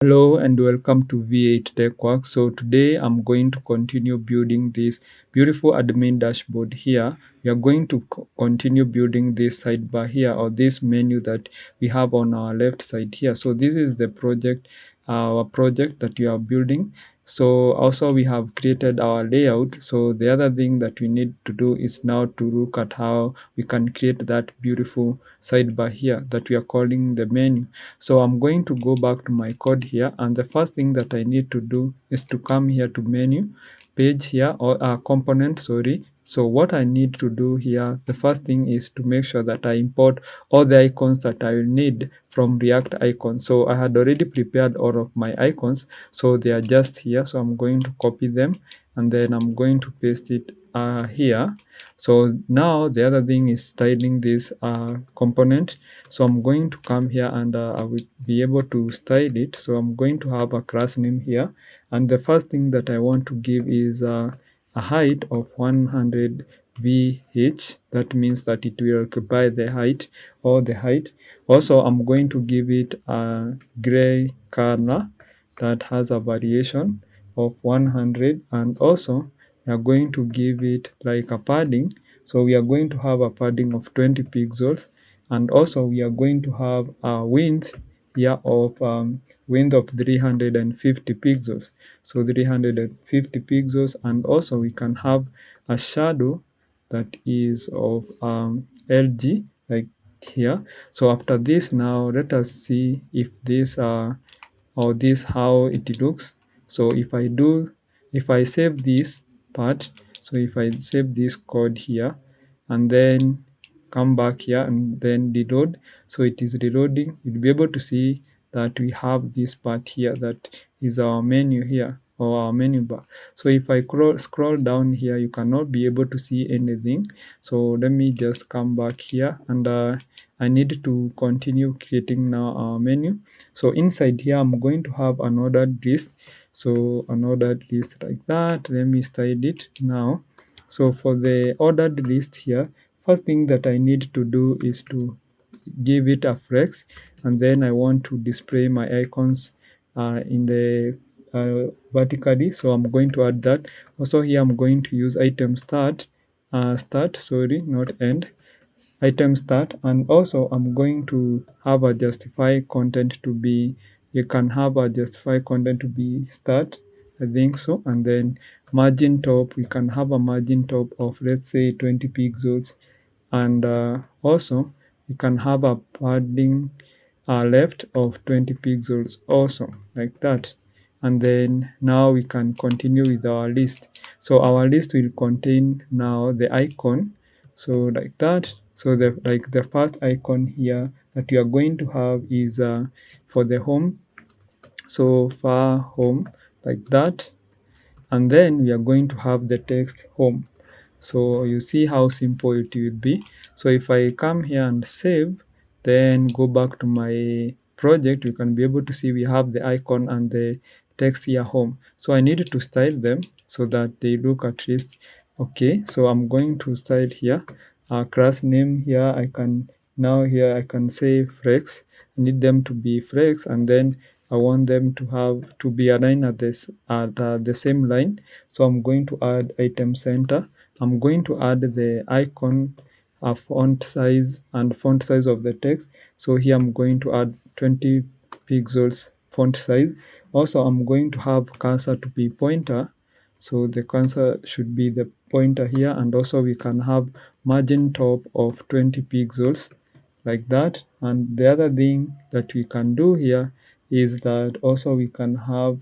Hello and welcome to V8 Tech Works. So today I'm going to continue building this beautiful admin dashboard here. We are going to continue building this sidebar here, or this menu that we have on our left side here. So this is the project, our project that we are building. So also we have created our layout. So the other thing that we need to do is now to look at how we can create that beautiful sidebar here that we are calling the menu. So I'm going to go back to my code here, and the first thing that I need to do is to come here to menu page here, or component, sorry. So what I need to do here, the first thing is to make sure that I import all the icons that I will need from React icons. So I had already prepared all of my icons, so they are just here. So I'm going to copy them and then I'm going to paste it here. So now the other thing is styling this component. So I'm going to come here and I will be able to style it. So I'm going to have a class name here, and the first thing that I want to give is a height of 100 VH. That means that it will occupy the height or the height. Also, I'm going to give it a gray color that has a variation of 100, and also we are going to give it like a padding. So we are going to have a padding of 20 pixels, and also we are going to have a width here of width of 350 pixels. So 350 pixels, and also we can have a shadow that is of LG, like here. So after this, now let us see if this or this how it looks. So if I save this part, so if I save this code here and then come back here and then reload, so it is reloading, you'll be able to see that we have this part here that is our menu here, or our menu bar. So if I scroll down here, you cannot be able to see anything. So let me just come back here, and I need to continue creating now our menu. So inside here, I'm going to have an ordered list. So an ordered list like that. Let me style it now. So for the ordered list here, first thing that I need to do is to give it a flex, and then I want to display my icons in the vertically. So I'm going to add that. Also here I'm going to use item start, sorry, not end, item start. And also I'm going to have a justify content to be, you can have a justify content to be start, I think so. And then margin top, we can have a margin top of, let's say, 20 pixels. And also you can have a padding left of 20 pixels also, like that. And then now we can continue with our list. So our list will contain now the icon, so like that. So the first icon here that you are going to have is for the home, so far home, like that. And then we are going to have the text home. So you see how simple it will be. So if I come here and save, then go back to my project, you can be able to see we have the icon and the text here home. So I need to style them so that they look at least okay. So I'm going to style here class name here. I can now here I can say flex. I need them to be flex, and then I want them to have to be aligned at this at the same line. So I'm going to add item center. I'm going to add the icon font size and font size of the text. So here I'm going to add 20 pixels font size. Also, I'm going to have cursor to be pointer. So the cursor should be the pointer here, and also we can have margin top of 20 pixels, like that. And the other thing that we can do here is that also we can have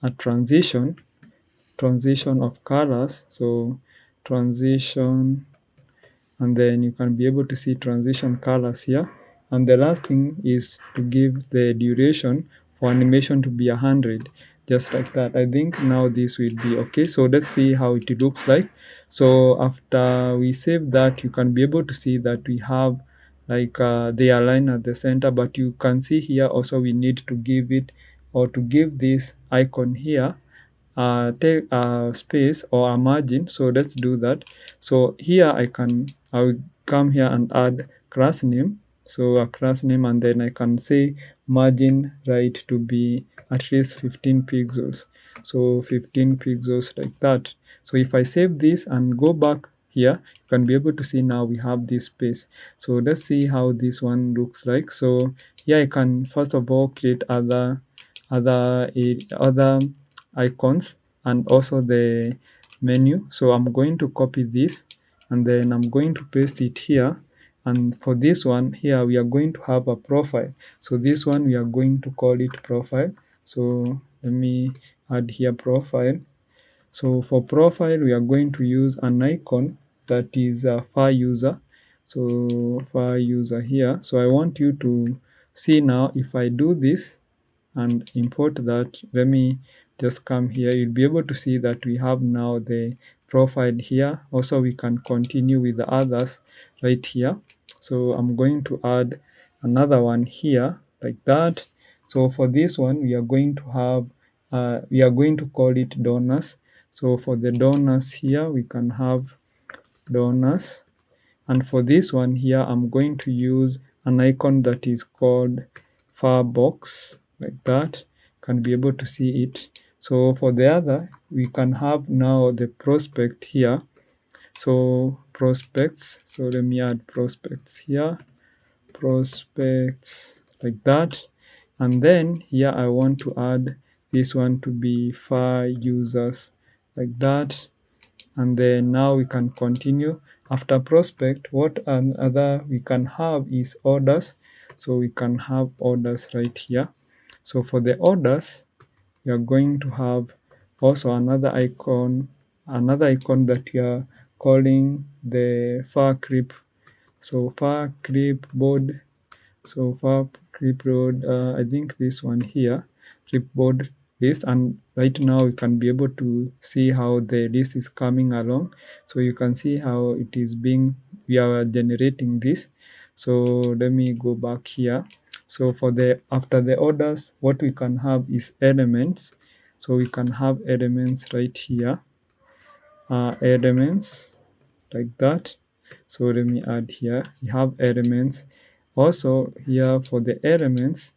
a transition of colors. So transition, and then you can be able to see transition colors here. And the last thing is to give the duration for animation to be 100, just like that. I think now this will be okay. So let's see how it looks like. So after we save that, you can be able to see that we have like they align at the center, but you can see here also we need to give it, or to give this icon here take a space or a margin. So let's do that. So here I will come here and add class name. so a class name, and then I can say margin right to be at least 15 pixels, so 15 pixels like that. So if I save this and go back here, you can be able to see now we have this space. So let's see how this one looks like. So here I can first of all create other icons and also the menu. So I'm going to copy this and then I'm going to paste it here. And for this one here, we are going to have a profile. So this one, we are going to call it profile. So let me add here profile. So for profile, we are going to use an icon that is a far user. So far user here. So I want you to see now, if I do this and import that, let me just come here, you'll be able to see that we have now the profile here. Also, we can continue with the others right here. So I'm going to add another one here like that. So for this one, we are going to have we are going to call it donors. So for the donors here, we can have donors. And for this one here, I'm going to use an icon that is called far box like that. Can be able to see it. So for the other, we can have now the prospect here. So prospects. So let me add prospects here. Prospects like that. And then here I want to add this one to be far users like that. And then now we can continue. After prospect, what another we can have is orders. So we can have orders right here. So for the orders, we are going to have also another icon that we are calling the far clip. So far clipboard. So for clipboard, I think this one here, clipboard list, and right now we can be able to see how the list is coming along. So you can see how it is being, we are generating this. So let me go back here. So for the after the orders, what we can have is elements. So we can have elements right here, elements like that. So let me add here, we have elements. Also here for the elements,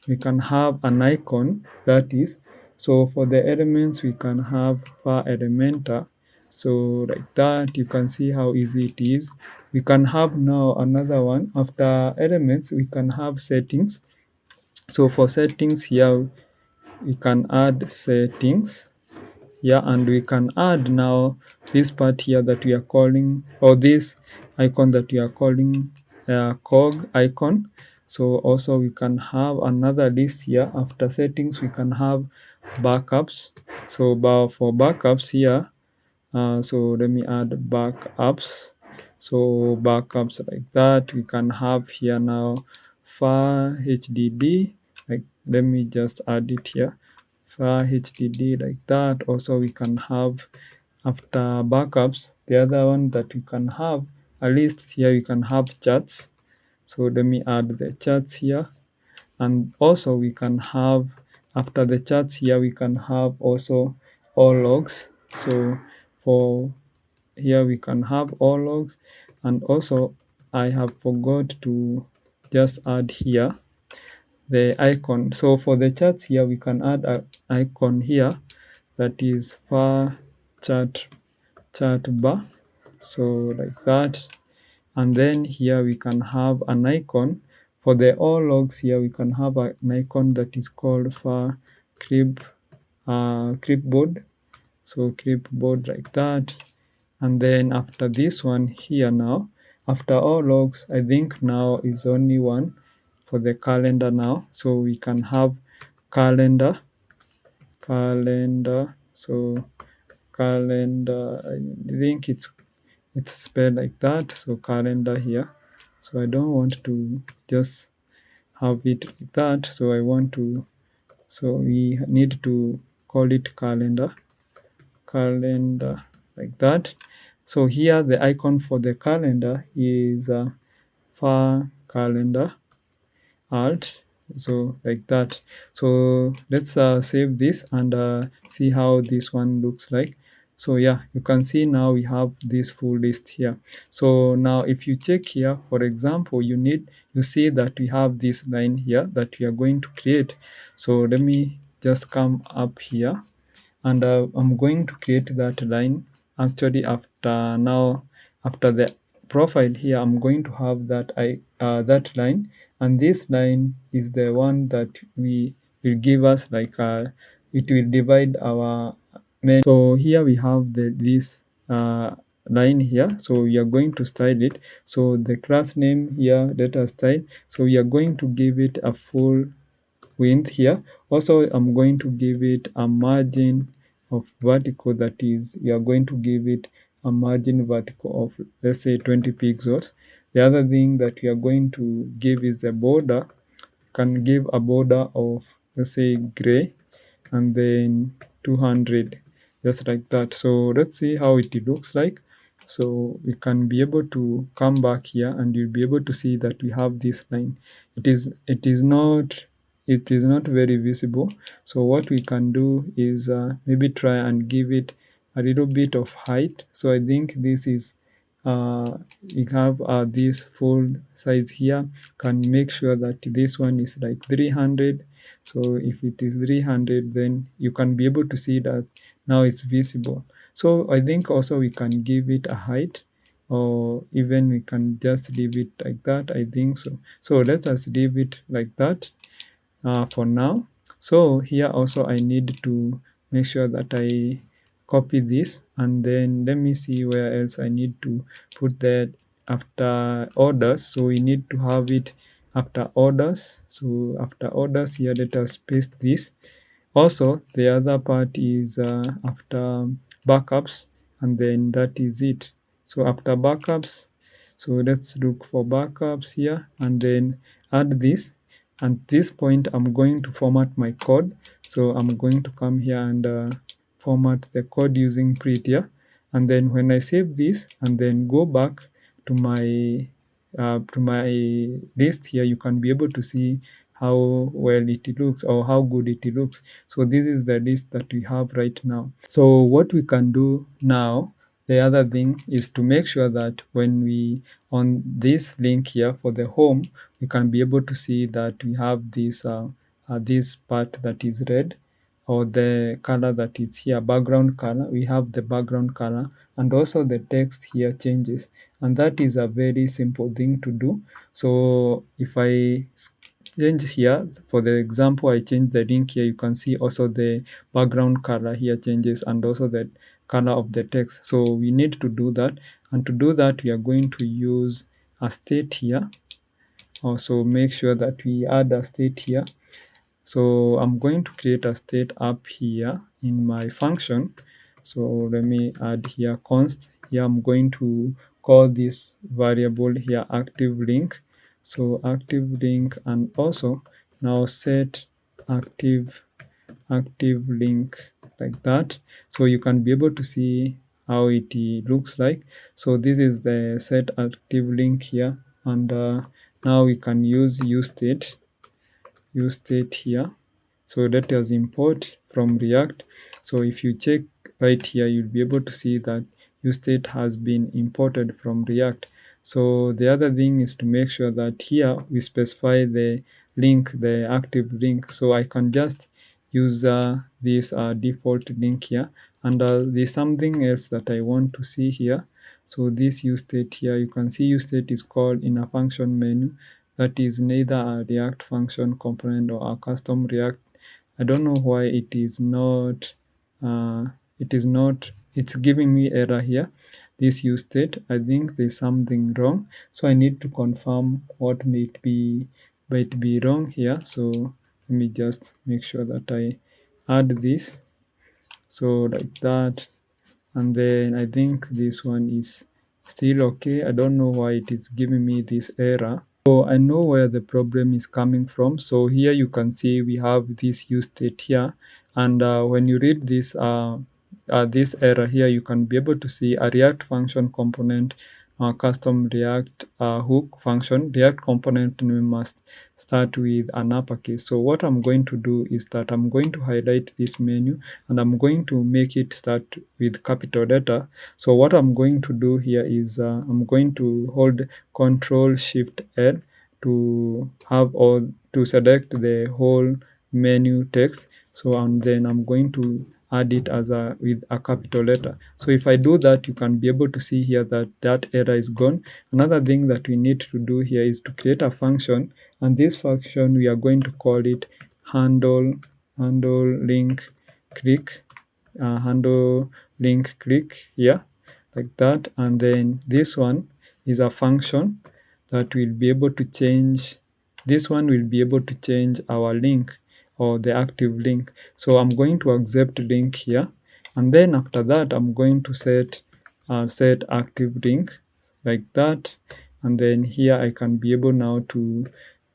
we can have an icon that is, so for the elements, we can have far elementa. So like that, you can see how easy it is. We can have now another one. After elements, we can have settings. So for settings here, we can add settings. Yeah, and we can add now this part here that we are calling, or this icon that we are calling cog icon. So also we can have another list here. After settings, we can have backups. So for backups here, so let me add backups. So backups like that, we can have here now far HDD. Like, let me just add it here, far HDD like that. Also we can have, after backups, the other one that we can have, at least here we can have charts. So let me add the charts here. And also we can have, after the charts here, we can have also all logs. So for here we can have all logs. And also I have forgot to just add here the icon. So for the charts here, we can add an icon here that is far chart bar. So like that. And then here we can have an icon for the all logs. Here we can have an icon that is called far clipboard. So clipboard like that. And then after this one here now, after all logs, I think now is only one for the calendar now. So we can have calendar. So calendar, I think it's spelled like that. So calendar here. So I don't want to just have it like that. So I want to, so we need to call it calendar like that. So here the icon for the calendar is far calendar alt. So like that. So let's save this and see how this one looks like. So yeah, you can see now we have this full list here. So now if you check here, for example, you see that we have this line here that we are going to create. So let me just come up here, and I'm going to create that line. Actually, after the profile here, I'm going to have that line, and this line is the one that we will give us like it will divide our main. So here we have this line here, so we are going to style it. So the class name here, data style, so we are going to give it a full width here. Also, I'm going to give it a margin of vertical, that is, we are going to give it a margin vertical of, let's say, 20 pixels. The other thing that we are going to give is the border. Can give a border of, let's say, gray, and then 200, just like that. So let's see how it looks like. So we can be able to come back here, and you'll be able to see that we have this line. It is not very visible. So what we can do is maybe try and give it a little bit of height. So I think this is we have this full size here. Can make sure that this one is like 300. So if it is 300, then you can be able to see that now it's visible. So I think also we can give it a height, or even we can just leave it like that. I think so. So let us leave it like that for now. So here also I need to make sure that I copy this, and then let me see where else I need to put that after orders. So we need to have it after orders. So after orders here, let us paste this. Also, the other part is after backups, and then that is it. So after backups, so let's look for backups here, and then add this. At this point, I'm going to format my code. So I'm going to come here and format the code using prettier. And then when I save this and then go back to my list here, you can be able to see how well it looks, or how good it looks. So this is the list that we have right now. So what we can do now, the other thing is to make sure that when we on this link here for the home, we can be able to see that we have this part that is red, or the color that is here, background color. We have the background color, and also the text here changes, and that is a very simple thing to do. So if I change here, for the example, I change the link here, you can see also the background color here changes, and also the color of the text. So we need to do that, and to do that we are going to use a state here. Also make sure that we add a state here. So I'm going to create a state up here in my function. So let me add here const. Here I'm going to call this variable here active link. So active link, and also now set active link, like that. So you can be able to see how it looks like. So this is the set active link here, and now we can use state here. So let us import from React. So if you check right here, you'll be able to see that useState has been imported from React. So the other thing is to make sure that here we specify the link, the active link. So I can just use this default link here, and there's something else that I want to see here. So this useState here, you can see useState is called in a function menu. That is neither a React function component or a custom React. I don't know why it's giving me error here, this use state. I think there's something wrong. So I need to confirm what might be wrong here. So let me just make sure that I add this. So like that. And then I think this one is still okay. I don't know why it is giving me this error. So I know where the problem is coming from. So here you can see we have this use state here, and when you read this error here, you can be able to see a React function component custom React hook function, React component name must start with an uppercase. So what I'm going to do is that I'm going to highlight this menu and I'm going to make it start with capital letter. So what I'm going to do here is I'm going to hold Control Shift L to have all to select the whole menu text. So and then I'm going to add it as with a capital letter. So if I do that, you can be able to see here that that error is gone. Another thing that we need to do here is to create a function, and this function we are going to call it handle link click handle link click here, like that. And then this one is a function that will be able to change, this one will be able to change our link or the active link. So I'm going to accept link here, and then after that I'm going to set active link, like that. And then here I can be able now to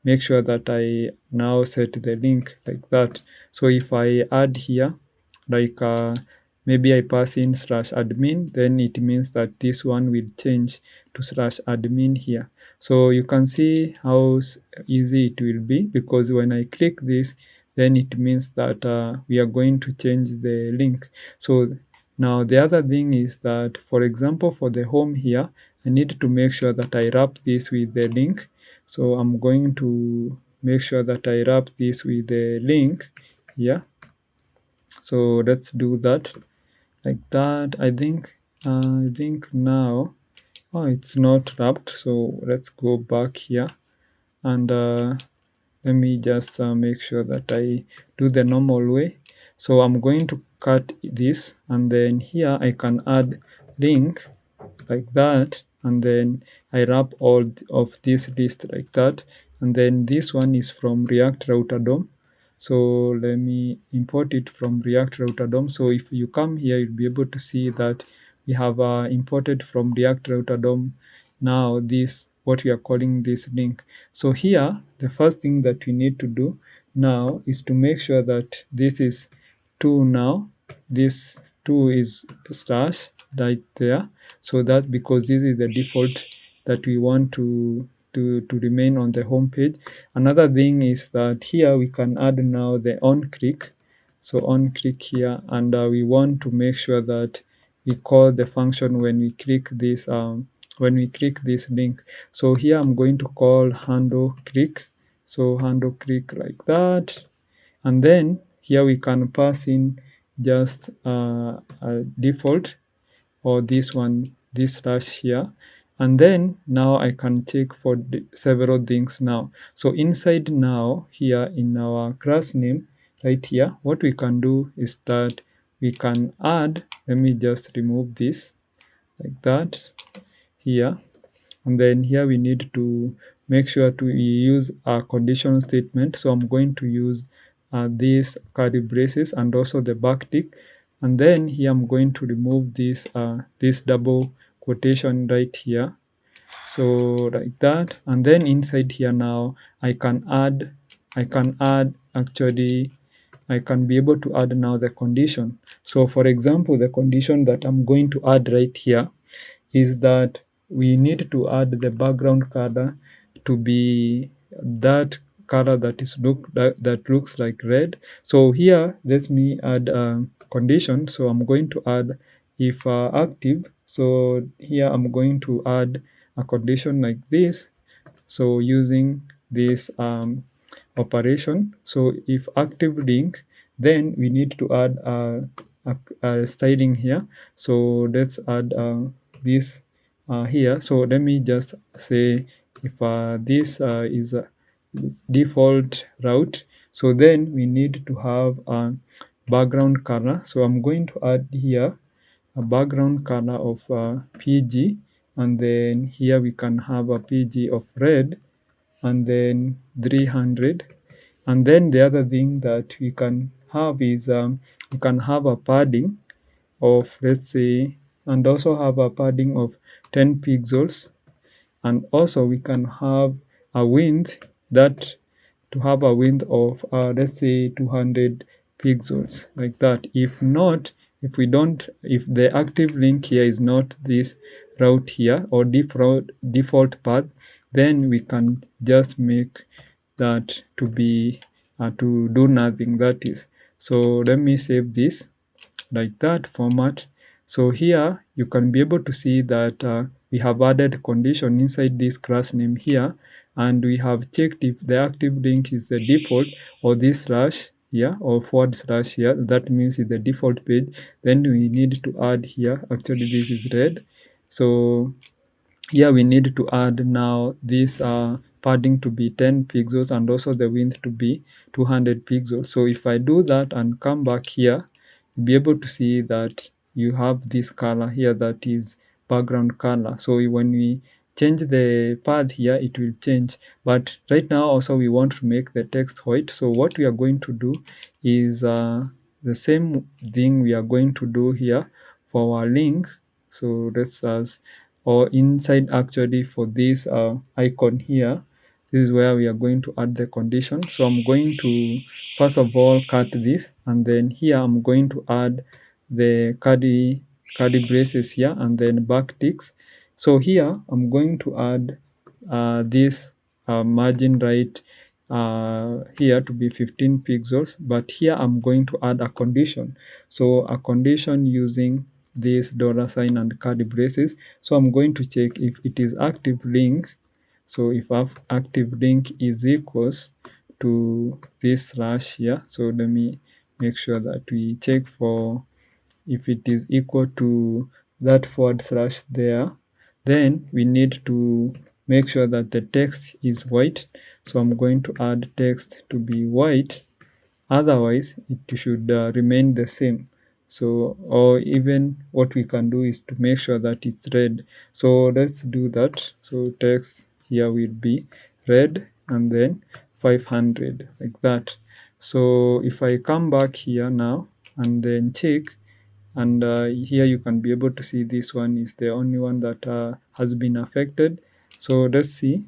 make sure that I now set the link like that. So if I add here, like maybe I pass in /admin, then it means that this one will change to /admin here. So you can see how easy it will be, because when I click this, then it means that we are going to change the link. So now the other thing is that, for example, for the home here, I need to make sure that I wrap this with the link. So I'm going to make sure that I wrap this with the link here. So let's do that like that. I think now, oh, it's not wrapped. So let's go back here and let me just make sure that I do the normal way. So I'm going to cut this, and then here I can add link like that, and then I wrap all of this list like that. And then this one is from React Router DOM. So let me import it from React Router DOM. So if you come here, you'll be able to see that we have imported from React Router DOM now this, what we are calling this link. So here, the first thing that we need to do now is to make sure that this is 2 now. This 2 is slash right there. So that, because this is the default that we want to remain on the home page. Another thing is that here we can add now the on click. So on click here, and we want to make sure that we call the function when we click this link. So here I'm going to call handle click. So handle click like that, and then here we can pass in just a default, or this one, this slash here. And then now I can check for several things now. So inside now here in our class name right here, what we can do is that we can add, let me just remove this like that here. And then here we need to make sure to use a conditional statement. So I'm going to use these curly braces and also the backtick. And then here I'm going to remove this this double quotation right here. So like that. And then inside here now I can actually I can be able to add now the condition. So for example, the condition that I'm going to add right here is that we need to add the background color to be that color that is that looks like red. So here let me add a condition. So I'm going to add if active. So here I'm going to add a condition like this, so using this operation. So if active link, then we need to add a styling here. So let's add this here. So let me just say if this is a default route, so then we need to have a background color. So I'm going to add here a background color of PG, and then here we can have a PG of red, and then 300. And then the other thing that we can have is we can have a padding of, let's say, and also have a padding of 10 pixels. And also we can have a width, that to have a width of let's say 200 pixels like that. If not, if we don't, if the active link here is not this route here or default path, then we can just make that to be to do nothing, that is. So let me save this like that format. So here you can be able to see that we have added condition inside this class name here, and we have checked if the active link is the default or this slash here or forward slash here, that means it's the default page. Then we need to add here, actually this is red, so here we need to add now this padding to be 10 pixels and also the width to be 200 pixels. So if I do that and come back here, you'll be able to see that you have this color here that is background color. So when we change the path here, it will change. But right now also we want to make the text white. So what we are going to do is the same thing we are going to do here for our link. So let's or inside actually for this icon here, this is where we are going to add the condition. So I'm going to first of all cut this, and then here I'm going to add the curly braces here and then backticks. So here I'm going to add this margin right here to be 15 pixels, but here I'm going to add a condition. So a condition using this $ and curly braces. So I'm going to check if it is active link. So if active link is equals to this slash here, so let me make sure that we check for if it is equal to that forward slash there, then we need to make sure that the text is white. So I'm going to add text to be white, otherwise it should remain the same. So, or even what we can do is to make sure that it's red. So let's do that. So text here will be red and then 500 like that. So if I come back here now and then check, and here you can be able to see this one is the only one that has been affected. So let's see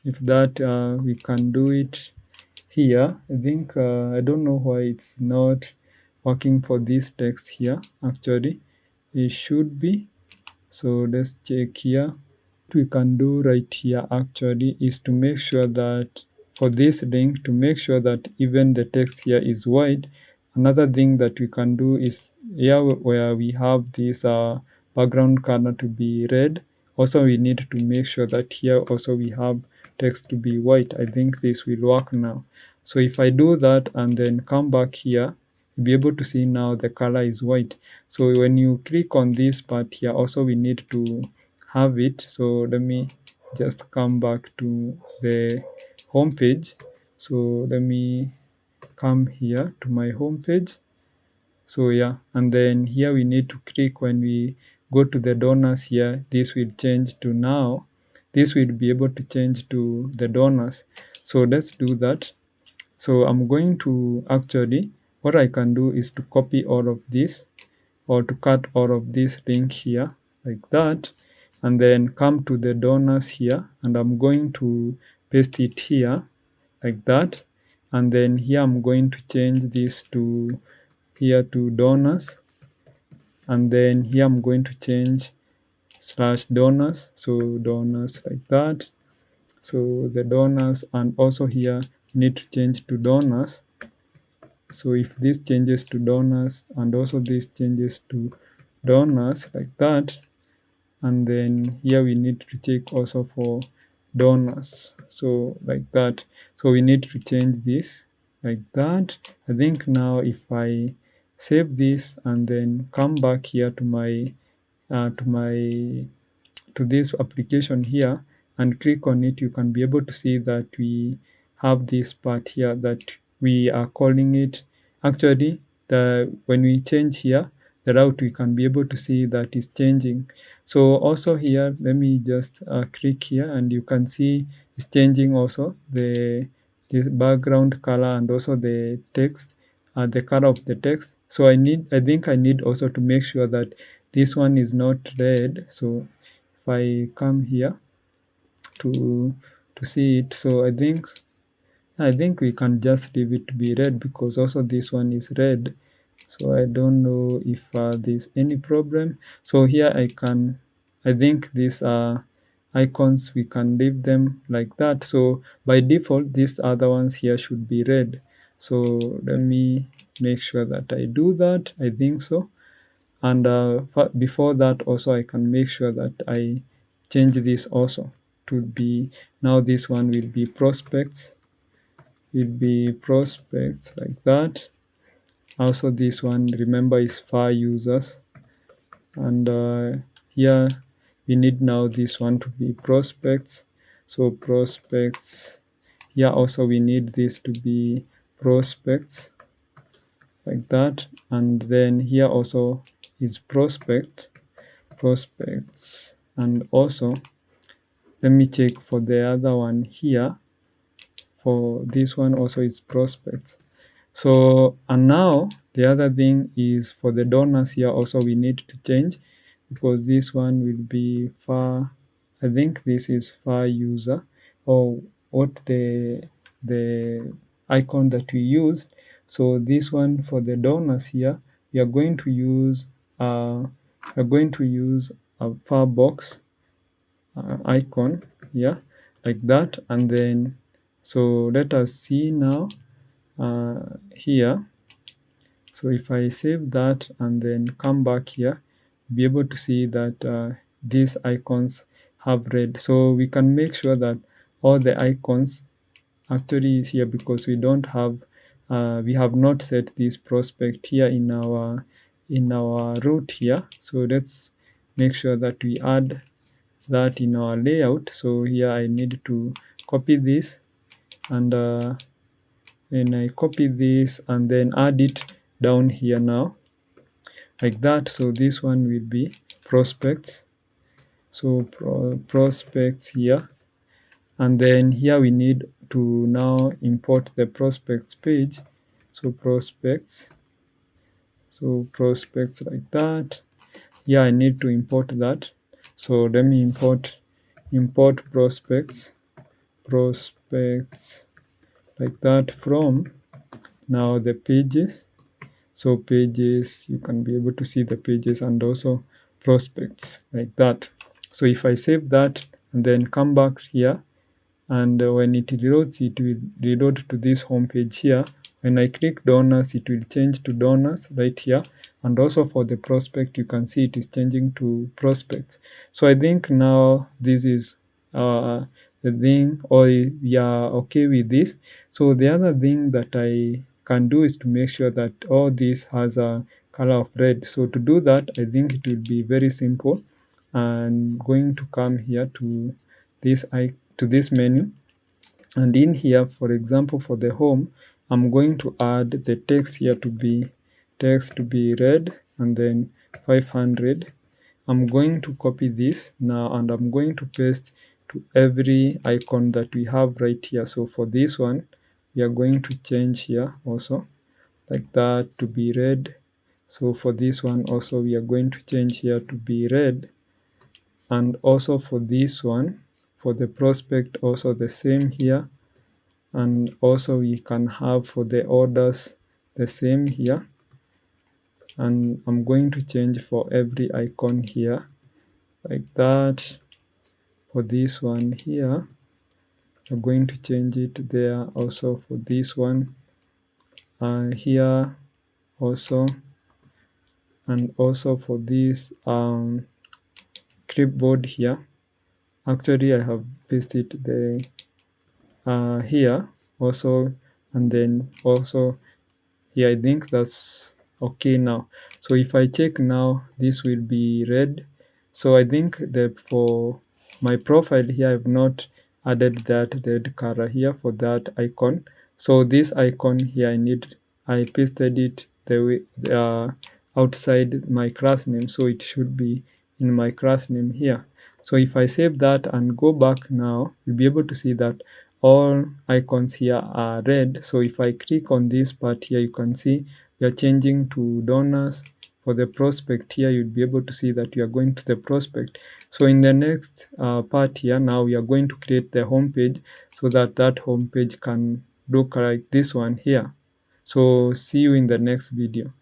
if that we can do it here. I think I don't know why it's not working for this text here. Actually it should be. So let's check here. What we can do right here actually is to make sure that for this link, to make sure that even the text here is white. Another thing that we can do is here where we have this background color to be red, also we need to make sure that here also we have text to be white. I think this will work now. So if I do that and then come back here, you'll be able to see now the color is white. So when you click on this part here, also we need to have it. So let me just come back to the home page. So let me come here to my home page. So yeah, and then here we need to click when we go to the donors here, this will change to now. This will be able to change to the donors. So let's do that. So I'm going to actually, what I can do is to copy all of this or to cut all of this link here like that, and then come to the donors here, and I'm going to paste it here like that, and then here I'm going to change this to here to donors, and then here I'm going to change slash donors, so donors like that. So the donors, and also here need to change to donors. So if this changes to donors and also this changes to donors like that, and then here we need to check also for donors, so like that. So we need to change this like that. I think now if I save this and then come back here to my to this application here and click on it, you can be able to see that we have this part here that we are calling it. Actually, when we change here the route, we can be able to see that is changing. So also here, let me just click here, and you can see it's changing also the this background color and also the text, the color of the text. So I think I need also to make sure that this one is not red. So if I come here to see it, so I think we can just leave it to be red, because also this one is red. So I don't know if there's any problem. So here I can I think these are icons, we can leave them like that. So by default, these other ones here should be red. So let me make sure that I do that. I think so. And before that also, I can make sure that I change this also to be, now this one will be prospects, like that. Also this one, remember, is far users. And here we need now this one to be prospects. So prospects, here also we need this to be prospects, like that. And then here also is prospects. And also let me check for the other one here. For this one also is prospects. So, and now the other thing is for the donors here also we need to change, because this one will be far, I think this is far user, or what the icon that we used. So this one for the donors here, we are going to use a far box icon here, like that. And then, so let us see now here. So if I save that and then come back here, be able to see that these icons have red. So we can make sure that all the icons actually is here, because we don't have, we have not set this prospect here in our root here. So let's make sure that we add that in our layout. So here I need to copy this, and then I copy this and then add it down here now, like that. So this one will be prospects. So prospects here, and then here we need to now import the prospects page. So prospects, like that. Yeah, I need to import that. So let me import prospects, like that, from now the pages. So pages, you can be able to see the pages, and also prospects, like that. So if I save that and then come back here, and when it reloads, it will reload to this home page here. When I click donors, it will change to donors right here. And also for the prospect, you can see it is changing to prospects. So I think now this is the thing, or we are okay with this. So the other thing that I can do is to make sure that all this has a color of red. So to do that, I think it will be very simple. I'm going to come here to this menu, and in here, for example, for the home, I'm going to add the text here to be red, and then 500. I'm going to copy this now, and I'm going to paste to every icon that we have right here. So for this one, we are going to change here also, like that, to be red. So for this one also, we are going to change here to be red. And also for this one, for the prospect, also the same here. And also we can have for the orders the same here. And I'm going to change for every icon here, like that. For this one here, I'm going to change it there. Also for this one here also, and also for this clipboard here. Actually, I have pasted the here also, and then also here. I think that's okay now. So if I check now, this will be red. So I think that for my profile here, I've not added that red color here for that icon. So this icon here, I pasted it the way outside my class name, so it should be in my class name here. So if I save that and go back now, you'll be able to see that all icons here are red. So if I click on this part here, you can see we are changing to donors. For the prospect here, you'll be able to see that we are going to the prospect. So in the next part here, now we are going to create the home page, so that that home page can look like this one here. So see you in the next video.